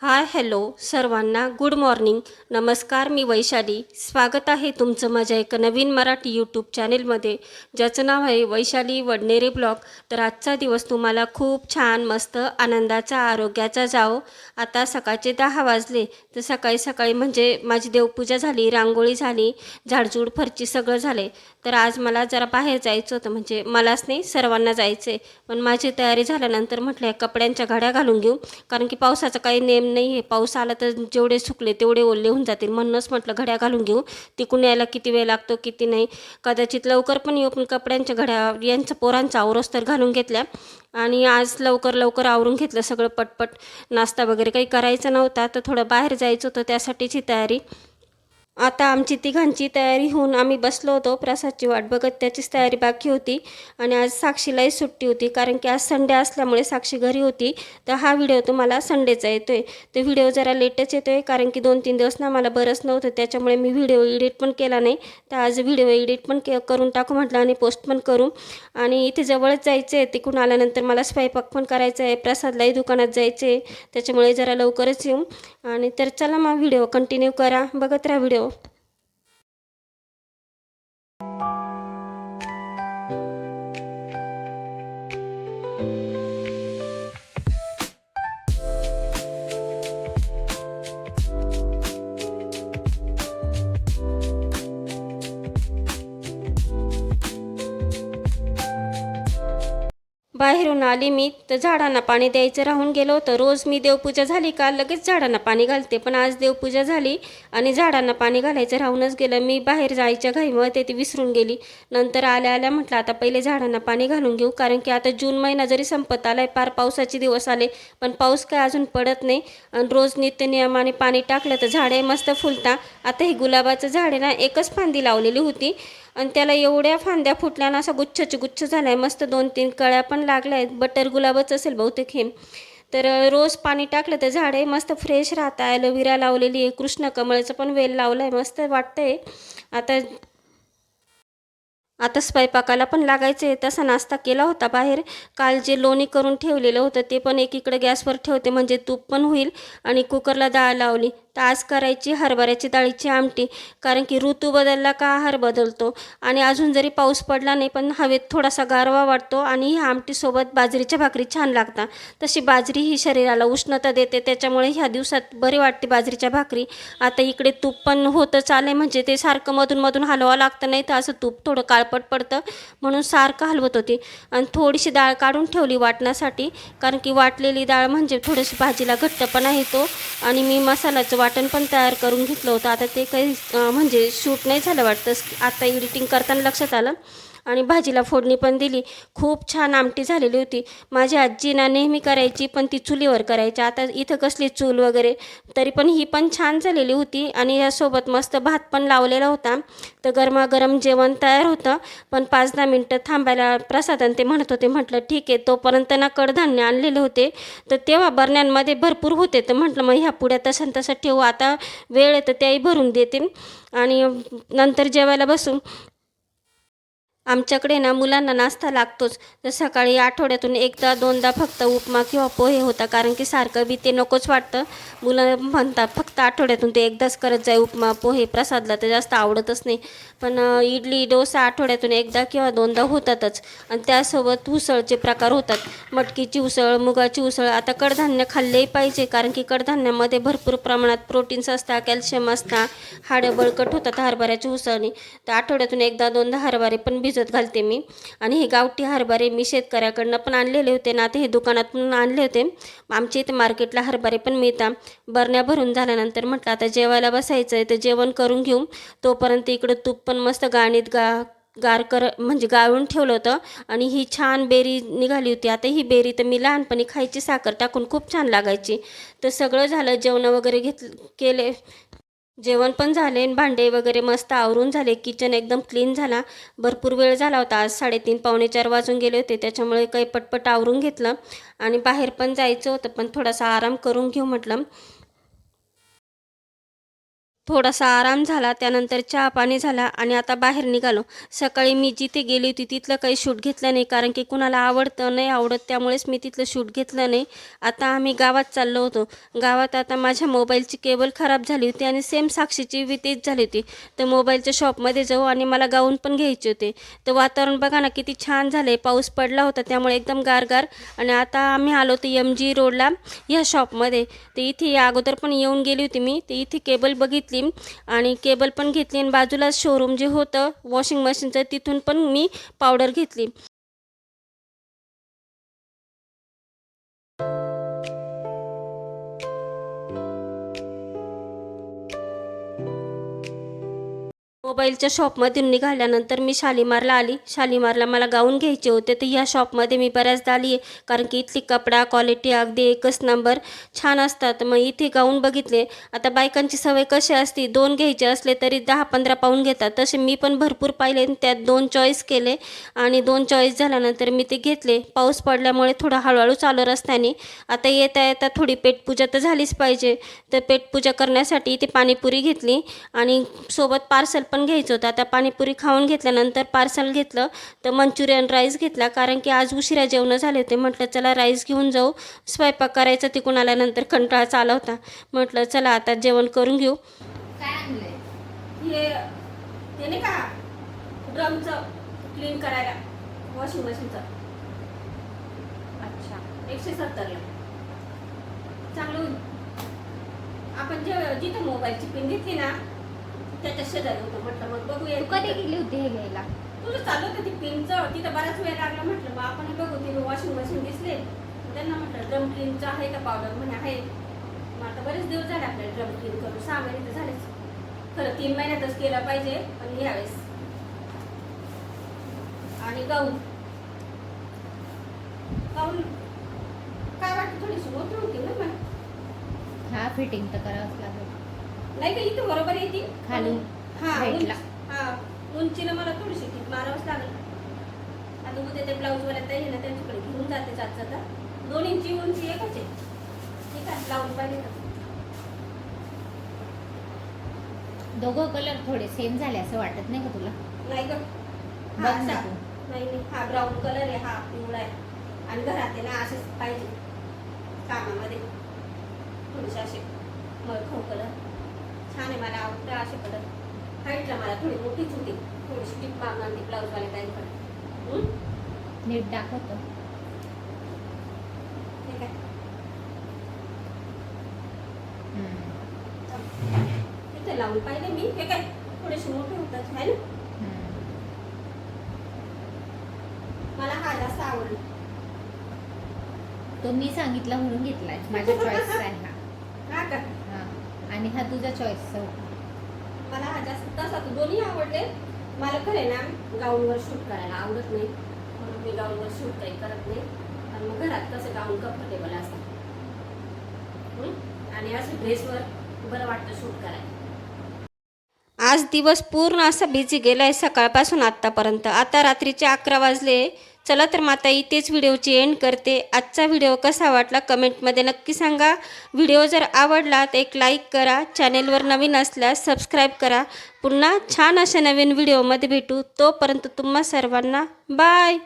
Hi hello सर्वांना good morning. नमस्कार, मी वैशाली. स्वागत आहे तुमचं माझ्या एका नवीन मराठी यूट्यूब चॅनेलमध्ये, ज्याचं नाव आहे वैशाली वडनेरे ब्लॉग. तर आजचा दिवस तुम्हाला खूप छान मस्त आनंदाचा आरोग्याचा जाओ. आता सकाळचे 10 वाजले. तर सकाळी सकाळी म्हणजे माझी देवपूजा झाली, रांगोळी झाली, झाडझूड फरची सगळं झाले. तर आज मला जरा बाहेर जायचं होतं, म्हणजे मलाच नाही सर्वांना जायचं आहे. पण माझी तयारी झाल्यानंतर म्हटलं कपड्यांच्या घड्या घालून घेऊ, कारण की पावसाचा काही नेम नाही आहे. पाऊस आला तर जेवढे सुकले तेवढे ओले होऊन जातील, म्हणूनच म्हटलं घड्या घालून घेऊ. तिकडून यायला किती वेळ लागतो किती नाही, कदाचित लवकर पण येऊ. पण कपड्यांच्या घड्या यांचं पोरांचा आवरस तर घालून घेतल्या. आणि आज लवकर लवकर आवरून घेतलं सगळं पटपट. नाश्ता वगैरे काही करायचा नव्हता, तर थोडं बाहेर जायचं होतं, त्यासाठीची तयारी. आता आमची तिघांची तयारी होऊन आम्ही बसलो होतो प्रसादची वाट बघत. त्याचीच तयारी बाकी होती. आणि आज साक्षीलाही सुट्टी होती, कारण की आज संडे असल्यामुळे साक्षी घरी होती. तर हा व्हिडिओ तुम्हाला संडेचा येतो आहे. तो व्हिडिओ जरा लेटच येतो आहे, कारण की 2-3 दिवस ना मला बरंच नव्हतं, त्याच्यामुळे मी व्हिडिओ एडिट पण केला नाही. तर आज व्हिडिओ एडिट पण करून टाकू म्हटलं, आणि पोस्ट पण करू. आणि इथे जवळच जायचं आहे, तिकडून आल्यानंतर मला स्वयंपाक पण करायचा आहे, प्रसादलाही दुकानात जायचं आहे, त्याच्यामुळे जरा लवकरच येऊ. आणि तर चला मग व्हिडिओ कंटिन्यू करा, बघत राहा व्हिडिओ. बाहेरून आली मी, तर झाडांना पाणी द्यायचं राहून गेलं होतं. रोज मी देवपूजा झाली का लगेच झाडांना पाणी घालते, पण आज देवपूजा झाली आणि झाडांना पाणी घालायचं राहूनच गेलं. मी बाहेर जायच्या घाईमध्ये ती विसरून गेली. नंतर आल्या आल्या म्हटलं आता पहिले झाडांना पाणी घालून घेऊ, कारण की आता जून महिना जरी संपत आला आहे, पार पावसाचे दिवस आले, पण पाऊस काय अजून पडत नाही. आणि रोज नित्यनियमाने पाणी टाकलं तर झाडे मस्त फुलता. आता हे गुलाबाचं झाड आहे ना, एकच फांदी लावलेली होती, आणि त्याला एवढ्या फांद्या फुटल्या ना, असा गुच्छाची गुच्छ झाला आहे. मस्त 2-3 कळ्या पण लागल्या आहेत. बटर गुलाबच असेल बहुतेक हे. तर रोज पाणी टाकलं तर झाडे मस्त फ्रेश राहतं. ॲलोवेरा लावलेली आहे, कृष्ण कमळचं पण वेल लावलं आहे, मस्त वाटतं आहे. आता आता स्वयंपाकाला पण लागायचं आहे. तसा नाश्ता केला होता बाहेर. काल जे लोणी करून ठेवलेलं होतं ते पण एकीकडे गॅसवर ठेवते, म्हणजे तूप पण होईल. आणि कुकरला डाळ लावली. तर आज करायची हरभऱ्याची डाळीची आमटी, कारण की ऋतू बदलला का आहार बदलतो. आणि अजून जरी पाऊस पडला नाही, पण हवेत थोडासा गारवा वाटतो, आणि ह्या आमटीसोबत बाजरीच्या भाकरी छान लागतात. तशी बाजरी ही शरीराला उष्णता देते, त्याच्यामुळे ह्या दिवसात बरी वाटते बाजरीच्या भाकरी. आता इकडे तूप पण होतं चाले, म्हणजे ते सारखं मधून मधून हलवावं लागतं, नाही तर असं तूप थोडं काळपट पडतं, म्हणून सारखं हलवत होती. आणि थोडीशी डाळ काढून ठेवली वाटण्यासाठी, कारण की वाटलेली डाळ म्हणजे थोडीशी भाजीला घट्टपणा येतो. आणि मी मसाल्याचं वाटण पण तयार करून घेतलं होतं. आता ते काही म्हणजे शूट नाही झालं वाटतं, आता एडिटिंग करताना लक्षात आलं. आणि भाजीला फोडणी पण दिली. खूप छान आमटी झालेली होती. माझी आजी ना नेहमी करायची, पण ती चुलीवर करायची. आता इथं कसली चूल वगैरे, तरी पण ही पण छान झालेली होती. आणि यासोबत मस्त भात पण लावलेला होता. तर गरमागरम जेवण तयार होतं. पण 5-10 मिनटं थांबायला प्रसादन ते म्हणत होते. म्हटलं ठीक आहे. तोपर्यंत ना कडधान्य आणलेले होते, तर तेव्हा बरण्यांमध्ये भरपूर होते. तर म्हटलं मग ह्या पुढ्या तसं तसं ठेवू, आता वेळ आहे तर त्याही भरून देते. आणि नंतर जेवायला बसू. आमच्याकडे ना मुलांना नाश्ता लागतोच. तर सकाळी आठवड्यातून एकदा दोनदा फक्त उपमा किंवा पोहे होता, कारण की सारखं बी ते नकोच वाटतं. मुलं म्हणतात फक्त आठवड्यातून ते एकदाच करत जाय उपमा पोहे. प्रसादला तर जास्त आवडतच नाही. पण इडली डोसा आठवड्यातून एकदा किंवा दोनदा होतातच. आणि त्यासोबत उसळचे प्रकार होतात. मटकीची उसळ, मुगाची उसळ. आता कडधान्य खाल्लेही पाहिजे, कारण की कडधान्यामध्ये भरपूर प्रमाणात प्रोटीन्स असतात, कॅल्शियम असतात, हाडं बळकट होतात हरभऱ्याच्या उसळनी. तर आठवड्यातून एकदा दोनदा हरभरे पण भिजत घालते मी. आणि हे गावठी हरभरे मी शेतकऱ्याकडनं पण आणलेले होते ना, आता हे दुकानातून आणले होते. आमच्या इथे मार्केटला हरभरे पण मिळतात. बरण्या भरून झाल्यानंतर म्हटलं आता जेवायला बसायचं आहे, तर जेवण करून घेऊ. तोपर्यंत इकडं तूप पण मस्त गाळणीत म्हणजे गाळून ठेवलं होतं. आणि ही छान बेरी निघाली होती. आता ही बेरी तर मी लहानपणी खायची साखर टाकून, खूप छान लागायची. तर सगळं झालं, जेवण वगैरे केले. जेवण पण झाले आणि भांडे वगैरे मस्त आवरून झाले. किचन एकदम क्लीन झाला. भरपूर वेळ झाला होता. आज 3:30 पावणे 4 वाजून गेले होते. त्याच्यामुळे काही पटपट आवरून घेतलं आणि बाहेर पण जायचं होतं, पण थोडासा आराम करून घेऊ म्हटलं. थोडासा आराम झाला, त्यानंतर चहा पाणी झाला आणि आता बाहेर निघालो. सकाळी मी जिथे गेली होती तिथलं काही शूट घेतलं नाही, कारण की कुणाला आवडतं नाही आवडत, त्यामुळेच मी तिथलं शूट घेतलं नाही. आता आम्ही गावात चाललो होतो. गावात आता माझ्या मोबाईलची केबल खराब झाली होती आणि सेम साक्षीची बी तेच झाली होती. तर मोबाईलच्या शॉपमध्ये जाऊ आणि मला गाऊन पण घ्यायचे होते. तर वातावरण बघा ना किती छान झालं आहे. पाऊस पडला होता त्यामुळे एकदम गारगार. आणि आता आम्ही आलो होतो MG रोडला ह्या शॉपमध्ये. तर इथे अगोदर पण येऊन गेली होती मी. तर इथे केबल बघितली आणि केबल पण घेतली आणि बाजूला शोरूम जे होतं वॉशिंग मशीनचं तिथून पण मी पावडर घेतली. मोबाईलच्या शॉपमधून निघाल्यानंतर मी शालीमारला आली. शालीमारला मला गाऊन घ्यायचे होते, तर ह्या शॉपमध्ये मी बऱ्याचदा आली आहे, कारण की इथली कपडा क्वालिटी अगदी एकच नंबर छान असतात. मग इथे गाऊन बघितले. आता बायकांची सवय कशी असते, 2 घ्यायचे असले तरी 10-15 पाऊण घेतात. तसे मी पण भरपूर पाहिले आणि त्यात 2 चॉईस केले आणि 2 चॉईस झाल्यानंतर मी ते घेतले. पाऊस पडल्यामुळे थोडं हळूहळू चालू रस्त्याने. आता येता येता थोडी पेटपूजा तर झालीच पाहिजे. तर पेटपूजा करण्यासाठी इथे पाणीपुरी घेतली आणि सोबत पार्सल पण घ्यायचं होतं. आता पाणीपुरी खाऊन घेतल्यानंतर पार्सल घेतलं, तर मंचुरियन राईस घेतला, कारण की आज उशिरा जेवणं झाले होते. म्हटलं चला राईस घेऊन जाऊ. स्वयंपाक करायचा तिकडून आल्यानंतर कंटाळा आला होता. म्हटलं चला आता जेवण करून घेऊ. काय आणलंय? हे ते नाही का ड्रमचं क्लीन करायला वॉशिंग मशीनचं अच्छा. 170ला चांगलं होईल. आपण जिथं मोबाईलची पिन घेतली ना त्याच्या शेजारी होतं. म्हटलं मग बघूया. तू कधी गेली होती हे घ्यायला? तुझं चालू होतं ती पिनचं, तिथं बराच वेळ लागला. म्हटलं मग आपण बघू. ते वॉशिंग मशीन दिसले, त्यांना म्हटलं ड्रम क्लीनचं आहे का पावडर, म्हणे आहे. मग आता बरेच दिवस झाले आपल्याला ड्रम क्लीन करून, 6 महिने तर झालेच. खरं 3 महिन्यातच केलं पाहिजे, पण यावेळेस. आणि गाऊन गाऊन काय वाटतं, थोडीशी मोठी होती ना पण. हा, फिटिंग तर करावंच लागेल. नाही का इथं बरोबर येते खालून हा भेटला. हा उंचीला मला थोडीशी टीप मारावंच लागेल. आता उद्या ते ब्लाऊजवाल्या ताई आहे ना त्यांच्याकडे घेऊन जाते जाता 2 इंची उंची एकच आहे. ठीक आहे, ब्लाऊज पाहिजे का? दोघं कलर थोडे सेम झाले असं वाटत नाही का तुला? नाही ग, बघ हा ना असा. तू. नाही नाही, हा ब्राऊन कलर आहे, हा पिवळा आहे. आणि घरात आहे ना असेच पाहिजे कामामध्ये थोडेसे असे मळखव कलर छान आहे. मला आवडतं असे कलर. हाईटला मला थोडी मोठीच होती, थोडीशी टिप मारणार ती ब्लाऊजवाल्या ताईंकडे. नीट दाखवतो. ठीक आहे. तिथे लावून पाहिले मी, हे काय थोडेसे मोठे होतात आहे ना. मला हा जास्त आवडला. तो मी सांगितला म्हणून घेतलाय, माझ्या चॉईसचा आहे हा. हा का? हा, आणि हा तुझ्या चॉईसचा होता. मला हा जास्त तसा तर दोन्ही आवडले. मला खरे ना गाऊनवर शूट करायला आवडत नाही, म्हणून मी गाऊनवर शूट काही करत नाही. आणि मग घरात कसं गाऊन कम्फर्टेबल असतं आणि असं ड्रेसवर बरं वाटतं शूट करायला. आज दिवस पूर्ण असा बिझी गेला आहे सकाळपासून आत्तापर्यंत. आता रात्रीचे 11 वाजले. चला तर मग आता इथेच व्हिडिओची एंड करते. आजचा व्हिडिओ कसा वाटला कमेंटमध्ये नक्की सांगा. व्हिडिओ जर आवडला तर एक लाईक करा. चॅनेलवर नवीन असल्यास सबस्क्राईब करा. पुन्हा छान अशा नवीन व्हिडिओमध्ये भेटू. तोपर्यंत तुम्हा सर्वांना बाय.